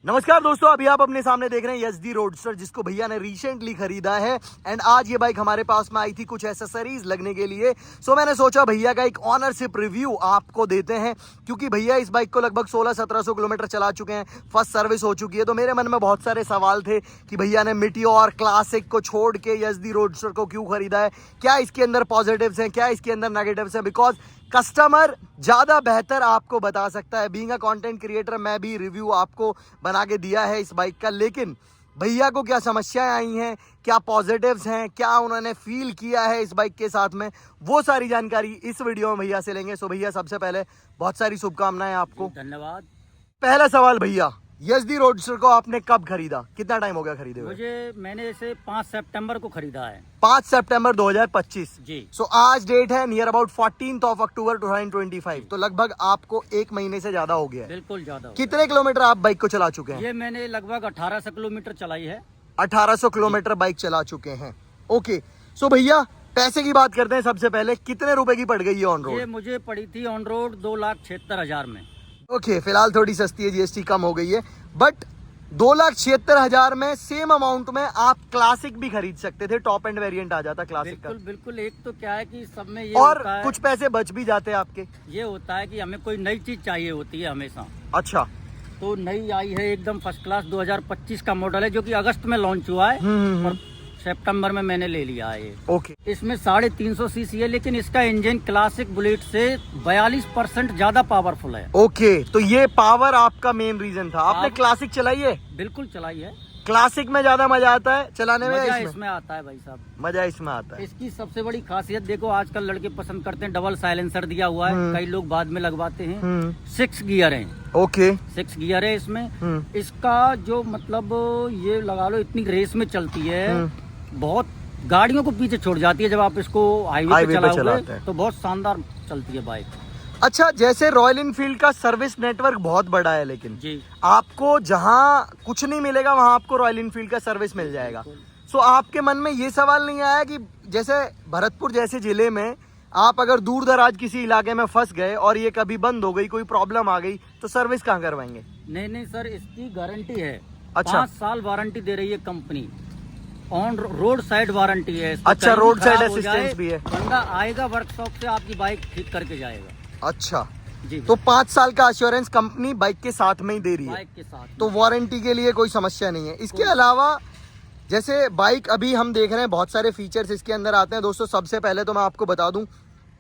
नमस्कार दोस्तों, अभी आप अपने सामने देख रहे हैं एसडी रोडस्टर, जिसको भैया ने रिसेंटली खरीदा है। एंड आज ये बाइक हमारे पास में आई थी कुछ एसेसरीज लगने के लिए। सो मैंने सोचा भैया का एक ऑनरशिप रिव्यू आपको देते हैं, क्योंकि भैया इस बाइक को लगभग 1600-1700 किलोमीटर चला चुके हैं, फर्स्ट सर्विस हो चुकी है। तो मेरे मन में बहुत सारे सवाल थे कि भैया ने मीटियोर क्लासिक को छोड़ के एसडी रोडस्टर को क्यों खरीदा है, क्या इसके अंदर पॉजिटिव्स हैं, क्या इसके अंदर नेगेटिव्स हैं। बिकॉज कस्टमर ज्यादा बेहतर आपको बता सकता है। बीइंग अ कंटेंट क्रिएटर मैं भी रिव्यू आपको बना के दिया है इस बाइक का, लेकिन भैया को क्या समस्याएं आई हैं, क्या पॉजिटिव्स हैं, क्या उन्होंने फील किया है इस बाइक के साथ में, वो सारी जानकारी इस वीडियो में भैया से लेंगे। सो भैया सबसे पहले बहुत सारी शुभकामनाएं आपको। धन्यवाद। पहला सवाल भैया, एसडी रोडस्टर को आपने कब खरीदा, कितना टाइम हो गया खरीदे हुए? मैंने इसे 5 सितंबर को खरीदा है। 5 सितंबर 2025 जी। सो आज डेट है नियर अबाउट 14 अक्टूबर 2025। तो लगभग आपको एक महीने से ज्यादा हो गया है। बिल्कुल ज्यादा। कितने किलोमीटर आप बाइक को चला चुके हैं? ये मैंने लगभग 1800 किलोमीटर चलाई है। 1800 किलोमीटर बाइक चला चुके हैं। ओके, सो भैया पैसे की बात करते हैं। सबसे पहले कितने रुपए की पड़ गई है ऑन ये रोड? मुझे पड़ी थी ऑन रोड 2,76,000 में। ओके, फिलहाल थोड़ी सस्ती है, जीएसटी कम हो गई है, बट 2,76,000 में सेम अमाउंट में आप क्लासिक भी खरीद सकते थे। टॉप एंड वेरिएंट आ जाता क्लासिक का। बिल्कुल बिल्कुल। एक तो क्या है कि सब में ये और होता है, कुछ पैसे बच भी जाते हैं आपके। ये होता है कि हमें कोई नई चीज चाहिए होती है हमेशा। अच्छा। तो नई आई है एकदम फर्स्ट क्लास, 2025 का मॉडल है, जो कि अगस्त में लॉन्च हुआ है और सितंबर में मैंने ले लिया है ये। ओके। इसमें 350 सीसी है, लेकिन इसका इंजन क्लासिक बुलेट से 42% ज्यादा पावरफुल है। ओके, तो ये पावर आपका मेन रीजन था। आपने क्लासिक चलाई है? बिल्कुल चलाई है। क्लासिक में ज्यादा मजा आता है चलाने में? मजा इसमें आता है भाई साहब। मजा इसमें आता है। इसकी सबसे बड़ी खासियत देखो, आजकल लड़के पसंद करते हैं, डबल साइलेंसर दिया हुआ है, कई लोग बाद में लगवाते हैं। 6 गियर है। ओके। 6 गियर है इसमें। इसका जो मतलब ये लगा लो, इतनी रेस में चलती है, बहुत गाड़ियों को पीछे छोड़ जाती है। जब आप इसको हाईवे पे चलाओगे तो बहुत शानदार चलती है बाइक। अच्छा, जैसे रॉयल इनफील्ड का सर्विस नेटवर्क बहुत बड़ा है, लेकिन जी, आपको जहाँ कुछ नहीं मिलेगा वहां आपको रॉयल इनफील्ड का सर्विस मिल जाएगा। सो आपके मन में ये सवाल नहीं आया कि जैसे भरतपुर जैसे जिले में आप अगर दूर दराज किसी इलाके में फंस गए और ये कभी बंद हो गई, कोई प्रॉब्लम आ गई, तो सर्विस कहाँ करवाएंगे? नहीं सर, इसकी गारंटी है। अच्छा। 5 साल वारंटी दे रही है company. On road side warranty है। अच्छा, रोड साइड असिस्टेंस भी है। बंदा आएगा वर्कशॉप से, आपकी बाइक ठीक करके जाएगा। अच्छा जी। तो 5 साल का एश्योरेंस कंपनी बाइक के साथ में ही दे रही है, बाइक के साथ। तो वारंटी के लिए कोई समस्या नहीं है। इसके अलावा जैसे बाइक अभी हम देख रहे हैं, बहुत सारे फीचर्स इसके अंदर आते हैं। दोस्तों सबसे पहले तो मैं आपको बता दूं,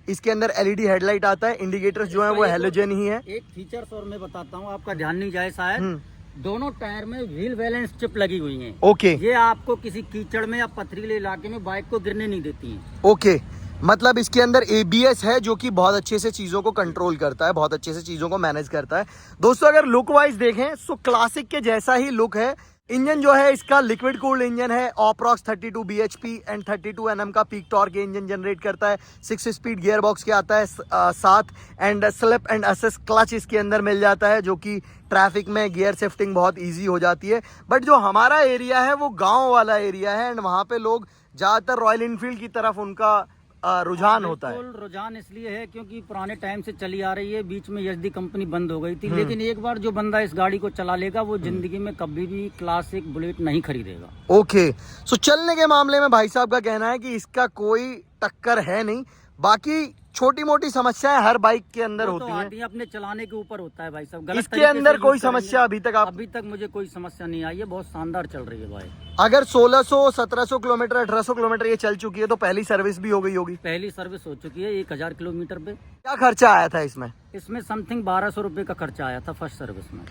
इसके अंदर एलईडी हेडलाइट आता है, इंडिकेटर्स जो है वो हेलोजन ही है। एक फीचर्स और मैं बताता हूँ, आपका ध्यान नहीं जाए शायद, दोनों टायर में व्हील बैलेंस चिप लगी हुई है। ओके। ये आपको किसी कीचड़ में या पथरीले इलाके में बाइक को गिरने नहीं देती है। ओके, मतलब इसके अंदर ABS है, जो कि बहुत अच्छे से चीजों को कंट्रोल करता है, बहुत अच्छे से चीजों को मैनेज करता है। दोस्तों अगर लुक वाइज देखें तो क्लासिक के जैसा ही लुक है। इंजन जो है इसका लिक्विड कूल्ड इंजन है, अप्रॉक्स 32 bhp एंड 32 Nm का पीक टॉर्क इंजन जनरेट करता है। 6 स्पीड गियर बॉक्स के आता है साथ, and slip and assist clutch इसके अंदर मिल जाता है, जो कि ट्रैफिक में गियर शिफ्टिंग बहुत इजी हो जाती है। बट जो हमारा एरिया है वो गाँव वाला एरिया है, एंड वहाँ पे लोग ज्यादातर रॉयल इनफील्ड की तरफ उनका रुझान होता है। रुझान इसलिए है क्योंकि पुराने टाइम से चली आ रही है, बीच में एसडी कंपनी बंद हो गई थी, लेकिन एक बार जो बंदा इस गाड़ी को चला लेगा वो जिंदगी में कभी भी क्लासिक बुलेट नहीं खरीदेगा। ओके, सो चलने के मामले में भाई साहब का कहना है कि इसका कोई टक्कर है नहीं। बाकी छोटी मोटी समस्याएं हर बाइक के अंदर होती हैं। अपने चलाने के ऊपर होता है भाई साहब। इसके अंदर कोई समस्या अभी तक मुझे कोई समस्या नहीं आई है, बहुत शानदार चल रही है भाई। अगर 1600, 1700 किलोमीटर, 1800 किलोमीटर ये चल चुकी है तो पहली सर्विस भी हो गई होगी? पहली सर्विस हो चुकी है 1000 किलोमीटर पे। क्या खर्चा आया था इसमें? इसमें समथिंग 1200 रुपए का खर्चा आया था फर्स्ट सर्विस में।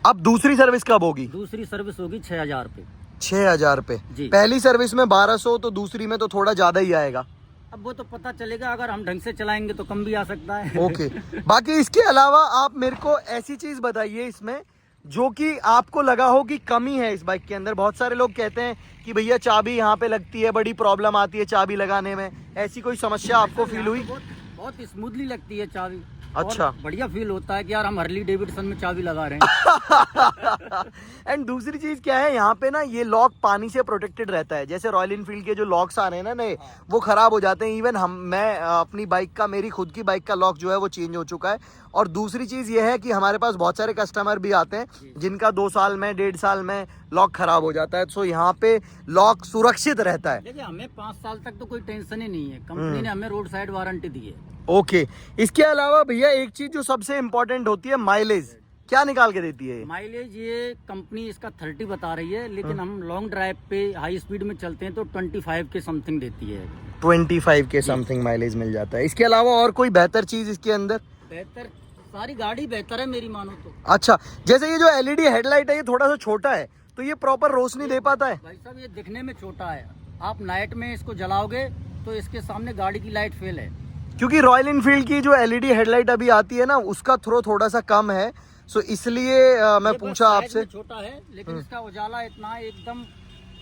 अब दूसरी सर्विस कब होगी? दूसरी सर्विस होगी 6000 पे। 6000 पे? पहली सर्विस में 1200, तो दूसरी में तो थोड़ा ज्यादा ही आएगा। अब वो तो पता चलेगा, अगर हम ढंग से चलाएंगे तो कम भी आ सकता है। ओके। बाकी इसके अलावा आप मेरे को ऐसी चीज बताइए इसमें जो कि आपको लगा हो कि कमी है इस बाइक के अंदर। बहुत सारे लोग कहते हैं कि भैया चाबी यहाँ पे लगती है, बड़ी प्रॉब्लम आती है चाबी लगाने में, ऐसी कोई समस्या आपको फील हुई? बहुत स्मूथली लगती है चाबी। अच्छा। और बढ़िया फील होता है कि यार हम हार्ली डेविडसन में चाबी लगा रहे हैं। एंड दूसरी चीज क्या है, यहाँ पे ना ये लॉक पानी से प्रोटेक्टेड रहता है। जैसे रॉयल इनफील्ड के जो लॉक्स आ रहे हैं ना नए, वो खराब हो जाते हैं। इवन मैं अपनी बाइक का, मेरी खुद की बाइक का लॉक जो है वो चेंज हो चुका है। और दूसरी चीज ये है कि हमारे पास बहुत सारे कस्टमर भी आते हैं जिनका 2 साल में 1.5 साल में लॉक खराब हो जाता है। सो यहाँ पे लॉक सुरक्षित रहता है। देखिए हमें 5 साल तक तो कोई टेंशन ही नहीं है, कंपनी ने हमें रोड साइड वारंटी दी है। ओके, इसके अलावा भैया एक चीज जो सबसे इम्पोर्टेंट होती है, माइलेज क्या निकाल के देती है? माइलेज ये कंपनी इसका 30 बता रही है, लेकिन हम लॉन्ग ड्राइव पे हाई स्पीड में चलते हैं तो 25 के समथिंग देती है। 25 के समथिंग माइलेज मिल जाता है। इसके अलावा और कोई बेहतर चीज इसके अंदर? बेहतर, सारी गाड़ी बेहतर है मेरी मानो तो। अच्छा, जैसे ये जो एलईडी हेडलाइट है ये थोड़ा सा छोटा है, तो ये प्रॉपर रोशनी दे पाता है? भाई साहब ये दिखने में छोटा है, आप नाइट में इसको जलाओगे तो इसके सामने गाड़ी की लाइट फेल है। क्योंकि रॉयल इनफील्ड की जो एलईडी हेडलाइट अभी आती है ना, उसका थ्रो थोड़ा सा कम है। सो इसलिए मैं पूछा आपसे। छोटा है लेकिन इसका उजाला इतना एकदम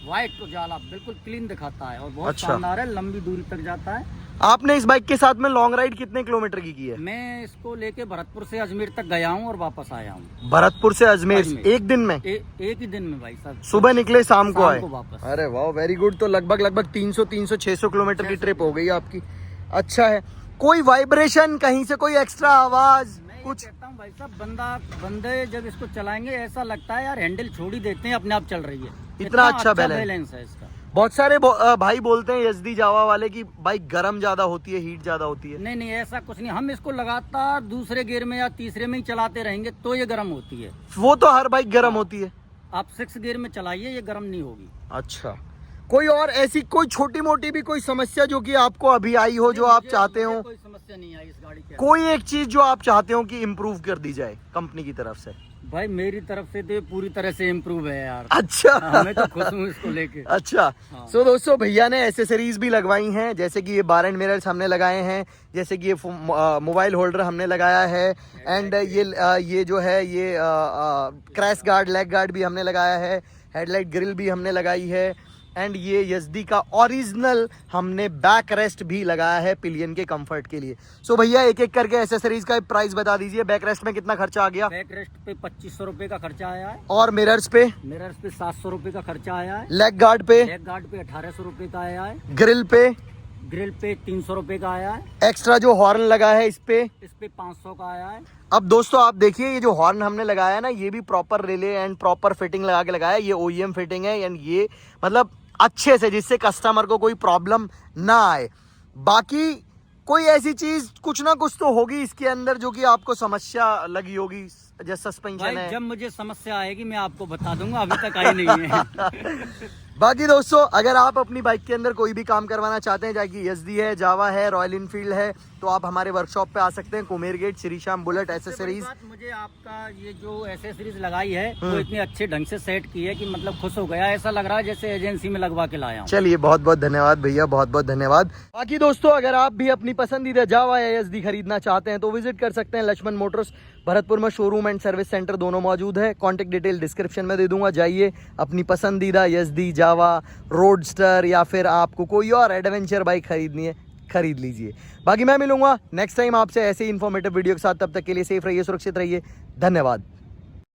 व्हाइट उजाला, बिल्कुल क्लीन दिखाता है और बहुत अच्छा। शानदार है, लंबी दूरी तक जाता है। आपने इस बाइक के साथ में लॉन्ग राइड कितने किलोमीटर की है? मैं इसको लेके भरतपुर से अजमेर तक गया हूँ और वापस आया हूँ। भरतपुर से अजमेर एक दिन में? एक ही दिन में भाई साहब। सुबह निकले शाम को आए? वापस। अरे वाह, वेरी गुड। तो लगभग 300-600 किलोमीटर की ट्रिप हो गई आपकी। अच्छा है। कोई वाइब्रेशन कहीं से, कोई एक्स्ट्रा आवाज कुछ? कहता हूँ भाई साहब, बंदे जब इसको चलाएंगे ऐसा लगता है यार हैंडल छोड़ ही देते हैं, अपने आप चल रही है। इतना अच्छा बैलेंस है इसका। बहुत सारे भाई बोलते हैं यजदी जावा वाले की बाइक गर्म ज्यादा होती है, हीट ज्यादा होती है। नहीं ऐसा कुछ नहीं, हम इसको लगातार दूसरे गियर में या तीसरे में ही चलाते रहेंगे तो ये गर्म होती है। वो तो हर बाइक गर्म होती है। आप 6 गियर में चलाइए, ये गर्म नहीं होगी। अच्छा, कोई और ऐसी कोई छोटी मोटी भी कोई समस्या जो कि आपको अभी आई हो, जो आप चाहते हो? कोई समस्या नहीं आई इस गाड़ी के। कोई एक चीज जो आप चाहते हो कि इम्प्रूव कर दी जाए कंपनी की तरफ से? भाई मेरी तरफ से तो पूरी तरह से इम्प्रूव है यार। अच्छा। मैं तो खुश हूँ इसको लेके। अच्छा। हाँ। सो दोस्तों, भैया ने एसेसरीज भी लगवाई हैं, जैसे कि ये बार एंड मिरर्स हमने लगाए हैं, जैसे कि ये मोबाइल होल्डर हमने लगाया है, एंड ये जो है ये क्रैश गार्ड, लेग गार्ड भी हमने लगाया है, हेडलाइट ग्रिल भी हमने लगाई है, एंड ये यजदी का ओरिजिनल हमने बैक रेस्ट भी लगाया है पिलियन के कंफर्ट के लिए। सो भैया एक एक करके एसेसरीज का प्राइस बता दीजिए। बैक रेस्ट में कितना खर्चा आ गया? बैक रेस्ट पे 2500 रुपए का खर्चा आया है। और मिरर्स पे? मिरर्स पे 700 रुपए का खर्चा आया है। लेग गार्ड पे? लेग गार्ड पे 1800 रुपए का आया है। ग्रिल पे? ग्रिल पे 300 रुपए का आया है। एक्स्ट्रा जो हॉर्न लगा है इस पे? इस पे 500 का आया है। अब दोस्तों आप देखिए, ये जो हॉर्न हमने लगाया है ना, ये भी proper relay and proper fitting लगा के लगाया है। ये OEM फिटिंग है, एंड ये मतलब अच्छे से, जिससे कस्टमर को कोई प्रॉब्लम ना आए। बाकी कोई ऐसी चीज कुछ ना कुछ तो होगी इसके अंदर जो कि आपको समस्या लगी होगी, जैसे सस्पेंशन है। जब मुझे समस्या आएगी मैं आपको बता दूंगा, अभी तक आई नहीं है। बाकी दोस्तों, अगर आप अपनी बाइक के अंदर कोई भी काम करवाना चाहते हैं, चाहे कि यजदी है, जावा है, रॉयल इनफील्ड है, तो आप हमारे वर्कशॉप पे आ सकते हैं। कुमेर gate, Shri Shyam bullet accessories. मुझे आपका ये जो एसेसरीज लगाई है वो इतने अच्छे ढंग से सेट की है कि मतलब खुश हो गया, ऐसा लग रहा है जैसे एजेंसी में लगवा के लाया हूं। चलिए, बहुत बहुत धन्यवाद भैया, बहुत बहुत धन्यवाद। बाकी दोस्तों, अगर आप भी अपनी पसंदीदा जावा या यजदी खरीदना चाहते हैं तो विजिट कर सकते हैं लक्ष्मण मोटर्स। भरतपुर में शोरूम एंड सर्विस सेंटर दोनों मौजूद है। कॉन्टेक्ट डिटेल डिस्क्रिप्शन में दे दूंगा, जाइए अपनी पसंदीदा यजदी, जावा, रोडस्टर या फिर आपको कोई और एडवेंचर बाइक खरीदनी है, खरीद लीजिए। बाकी मैं मिलूंगा नेक्स्ट टाइम आपसे ऐसे ही इन्फॉर्मेटिव वीडियो के साथ। तब तक के लिए सेफ रहिए, सुरक्षित रहिए। धन्यवाद।